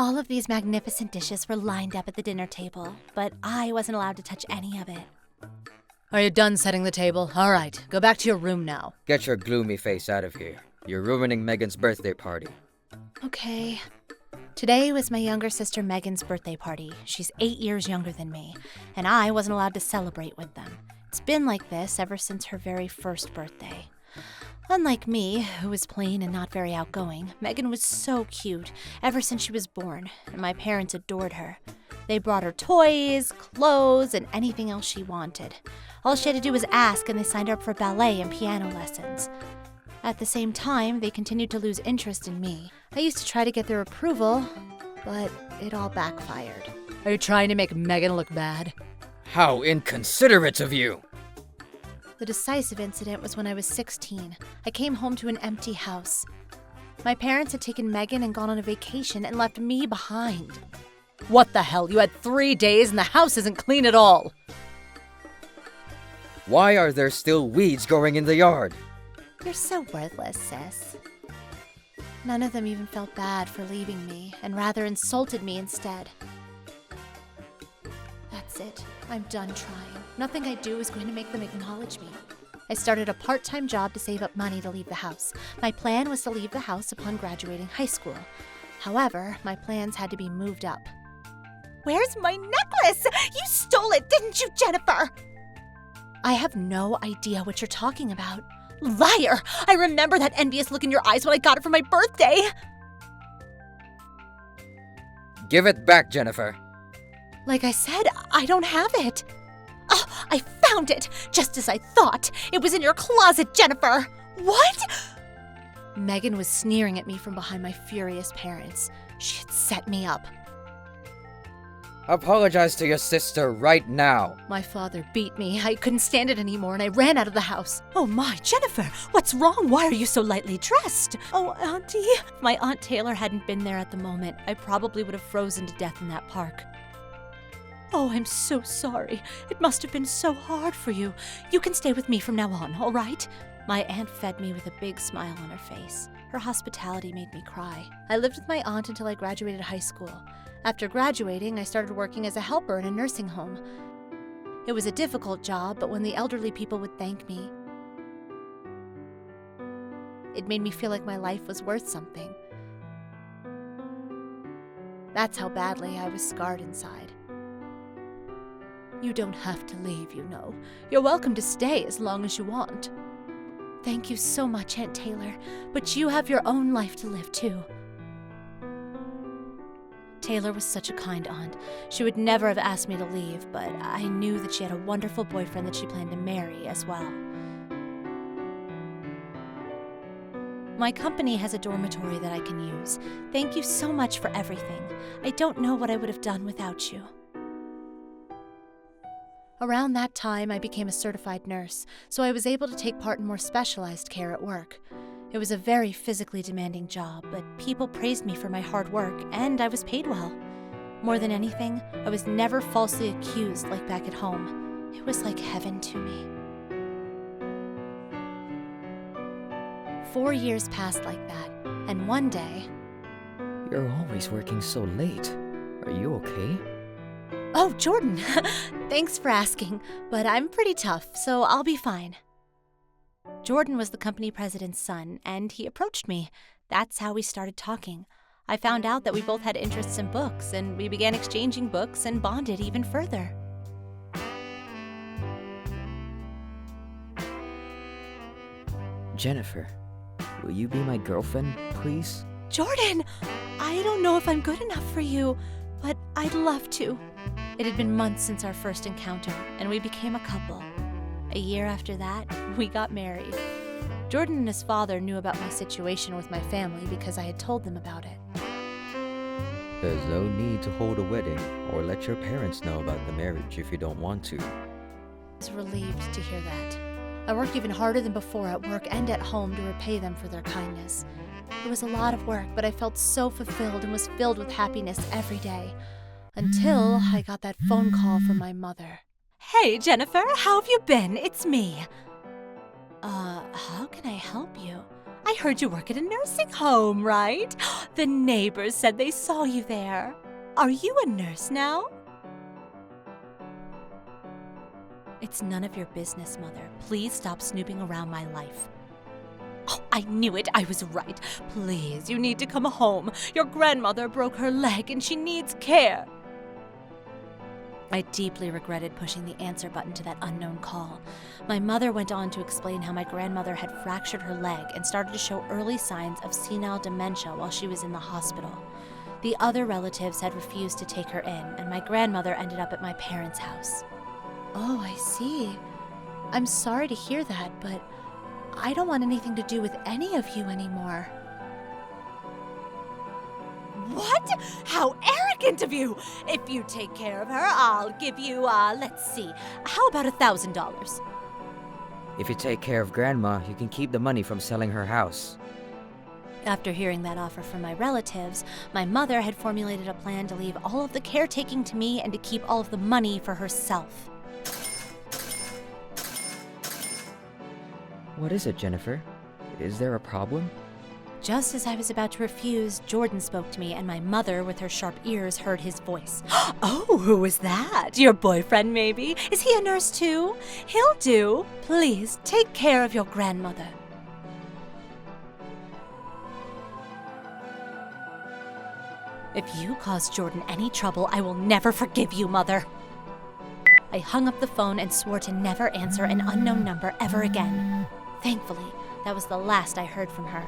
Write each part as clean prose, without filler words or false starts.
All of these magnificent dishes were lined up at the dinner table, but I wasn't allowed to touch any of it. Are you done setting the table? All right, go back to your room now. Get your gloomy face out of here. You're ruining Megan's birthday party. Okay. Today was my younger sister Megan's birthday party. She's 8 years younger than me, and I wasn't allowed to celebrate with them. It's been like this ever since her very first birthday. Unlike me, who was plain and not very outgoing, Megan was so cute ever since she was born, and my parents adored her. They brought her toys, clothes, and anything else she wanted. All she had to do was ask, and they signed her up for ballet and piano lessons. At the same time, they continued to lose interest in me. I used to try to get their approval, but it all backfired. Are you trying to make Megan look bad? How inconsiderate of you! The decisive incident was when I was 16. I came home to an empty house. My parents had taken Megan and gone on a vacation and left me behind. What the hell? You had 3 days and the house isn't clean at all. Why are there still weeds growing in the yard? You're so worthless, sis. None of them even felt bad for leaving me, and rather insulted me instead. That's it. I'm done trying. Nothing I do is going to make them acknowledge me. I started a part-time job to save up money to leave the house. My plan was to leave the house upon graduating high school. However, my plans had to be moved up. Where's my necklace? You stole it, didn't you, Jennifer? I have no idea what you're talking about. Liar! I remember that envious look in your eyes when I got it for my birthday. Give it back, Jennifer. Like I said, I don't have it. Oh, I found it! Just as I thought. It was in your closet, Jennifer! What? Megan was sneering at me from behind my furious parents. She had set me up. Apologize to your sister right now. My father beat me. I couldn't stand it anymore, and I ran out of the house. Oh my, Jennifer! What's wrong? Why are you so lightly dressed? Oh, Auntie. If my Aunt Taylor hadn't been there at the moment, I probably would have frozen to death in that park. Oh, I'm so sorry. It must have been so hard for you. You can stay with me from now on, all right? My aunt fed me with a big smile on her face. Her hospitality made me cry. I lived with my aunt until I graduated high school. After graduating, I started working as a helper in a nursing home. It was a difficult job, but when the elderly people would thank me, it made me feel like my life was worth something. That's how badly I was scarred inside. You don't have to leave, you know. You're welcome to stay as long as you want. Thank you so much, Aunt Taylor, but you have your own life to live too. Taylor was such a kind aunt. She would never have asked me to leave, but I knew that she had a wonderful boyfriend that she planned to marry as well. My company has a dormitory that I can use. Thank you so much for everything. I don't know what I would have done without you. Around that time, I became a certified nurse, so I was able to take part in more specialized care at work. It was a very physically demanding job, but people praised me for my hard work, and I was paid well. More than anything, I was never falsely accused like back at home. It was like heaven to me. 4 years passed like that, and one day... You're always working so late. Are you okay? Oh, Jordan! Thanks for asking, but I'm pretty tough, so I'll be fine. Jordan was the company president's son, and he approached me. That's how we started talking. I found out that we both had interests in books, and we began exchanging books and bonded even further. Jennifer, will you be my girlfriend, please? Jordan! I don't know if I'm good enough for you, but I'd love to. It had been months since our first encounter, and we became a couple. A year after that, we got married. Jordan and his father knew about my situation with my family because I had told them about it. There's no need to hold a wedding or let your parents know about the marriage if you don't want to. I was relieved to hear that. I worked even harder than before at work and at home to repay them for their kindness. It was a lot of work, but I felt so fulfilled and was filled with happiness every day. Until I got that phone call from my mother. Hey, Jennifer, how have you been? It's me. How can I help you? I heard you work at a nursing home, right? The neighbors said they saw you there. Are you a nurse now? It's none of your business, Mother. Please stop snooping around my life. Oh, I knew it. I was right. Please, you need to come home. Your grandmother broke her leg and she needs care. I deeply regretted pushing the answer button to that unknown call. My mother went on to explain how my grandmother had fractured her leg and started to show early signs of senile dementia while she was in the hospital. The other relatives had refused to take her in, and my grandmother ended up at my parents' house. Oh, I see. I'm sorry to hear that, but I don't want anything to do with any of you anymore. What? How arrogant of you! If you take care of her, I'll give you, let's see, how about $1,000? If you take care of Grandma, you can keep the money from selling her house. After hearing that offer from my relatives, my mother had formulated a plan to leave all of the caretaking to me and to keep all of the money for herself. What is it, Jennifer? Is there a problem? Just as I was about to refuse, Jordan spoke to me, and my mother, with her sharp ears, heard his voice. Oh, who was that? Your boyfriend, maybe? Is he a nurse too? He'll do. Please, take care of your grandmother. If you cause Jordan any trouble, I will never forgive you, Mother. I hung up the phone and swore to never answer an unknown number ever again. Thankfully, that was the last I heard from her.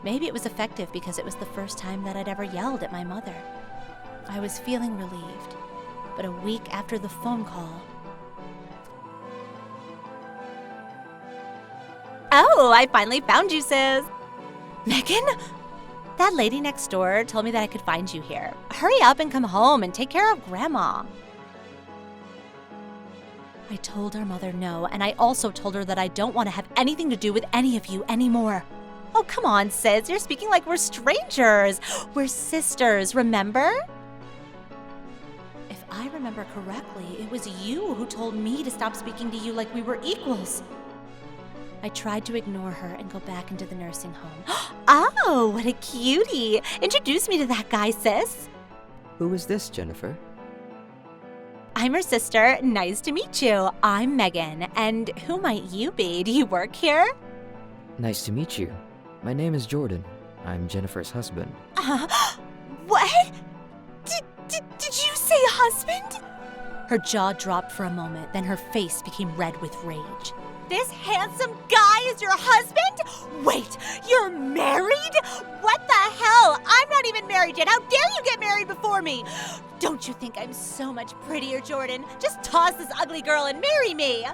Maybe it was effective because it was the first time that I'd ever yelled at my mother. I was feeling relieved, but a week after the phone call... Oh, I finally found you, sis. Megan? That lady next door told me that I could find you here. Hurry up and come home and take care of Grandma. I told our mother no, and I also told her that I don't want to have anything to do with any of you anymore. Oh, come on, sis. You're speaking like we're strangers. We're sisters, remember? If I remember correctly, it was you who told me to stop speaking to you like we were equals. I tried to ignore her and go back into the nursing home. Oh, what a cutie. Introduce me to that guy, sis. Who is this, Jennifer? I'm her sister. Nice to meet you. I'm Megan. And who might you be? Do you work here? Nice to meet you. My name is Jordan. I'm Jennifer's husband. What? Did you say husband? Her jaw dropped for a moment, then her face became red with rage. This handsome guy is your husband? Wait, you're married? What the hell? I'm not even married yet. How dare you get married before me? Don't you think I'm so much prettier, Jordan? Just toss this ugly girl and marry me.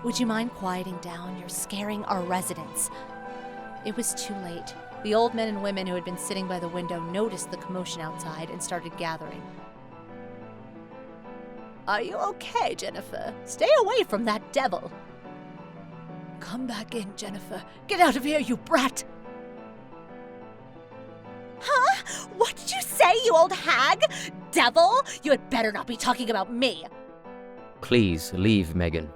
Would you mind quieting down? You're scaring our residents. It was too late. The old men and women who had been sitting by the window noticed the commotion outside and started gathering. Are you okay, Jennifer? Stay away from that devil. Come back in, Jennifer. Get out of here, you brat! Huh? What did you say, you old hag? Devil? You had better not be talking about me. Please leave, Megan.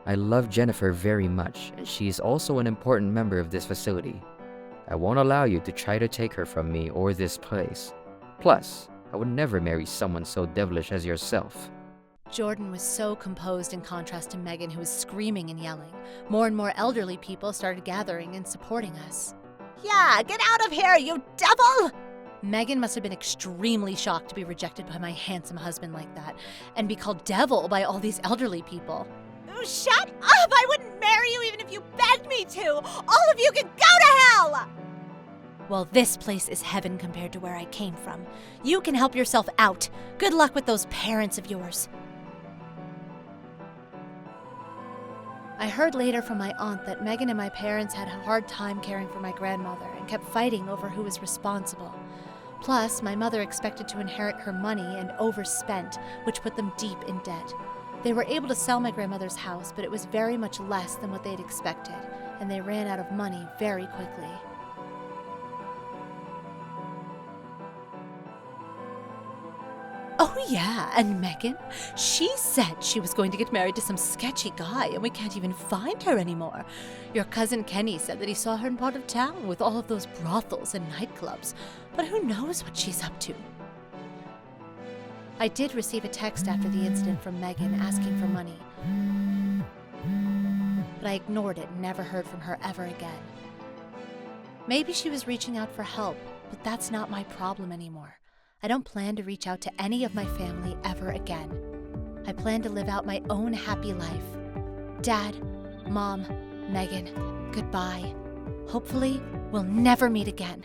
I love Jennifer very much, and she is also an important member of this facility. I won't allow you to try to take her from me or this place. Plus, I would never marry someone so devilish as yourself. Jordan was so composed in contrast to Megan, who was screaming and yelling. More and more elderly people started gathering and supporting us. Yeah, get out of here, you devil! Megan must have been extremely shocked to be rejected by my handsome husband like that, and be called devil by all these elderly people. Oh, shut up! I wouldn't marry you even if you begged me to! All of you can go to hell! Well, this place is heaven compared to where I came from. You can help yourself out. Good luck with those parents of yours. I heard later from my aunt that Megan and my parents had a hard time caring for my grandmother and kept fighting over who was responsible. Plus, my mother expected to inherit her money and overspent, which put them deep in debt. They were able to sell my grandmother's house, but it was very much less than what they'd expected, and they ran out of money very quickly. Oh, yeah, and Megan? She said she was going to get married to some sketchy guy, and we can't even find her anymore. Your cousin Kenny said that he saw her in part of town with all of those brothels and nightclubs, but who knows what she's up to? I did receive a text after the incident from Megan asking for money, but I ignored it and never heard from her ever again. Maybe she was reaching out for help, but that's not my problem anymore. I don't plan to reach out to any of my family ever again. I plan to live out my own happy life. Dad, Mom, Megan, goodbye. Hopefully, we'll never meet again.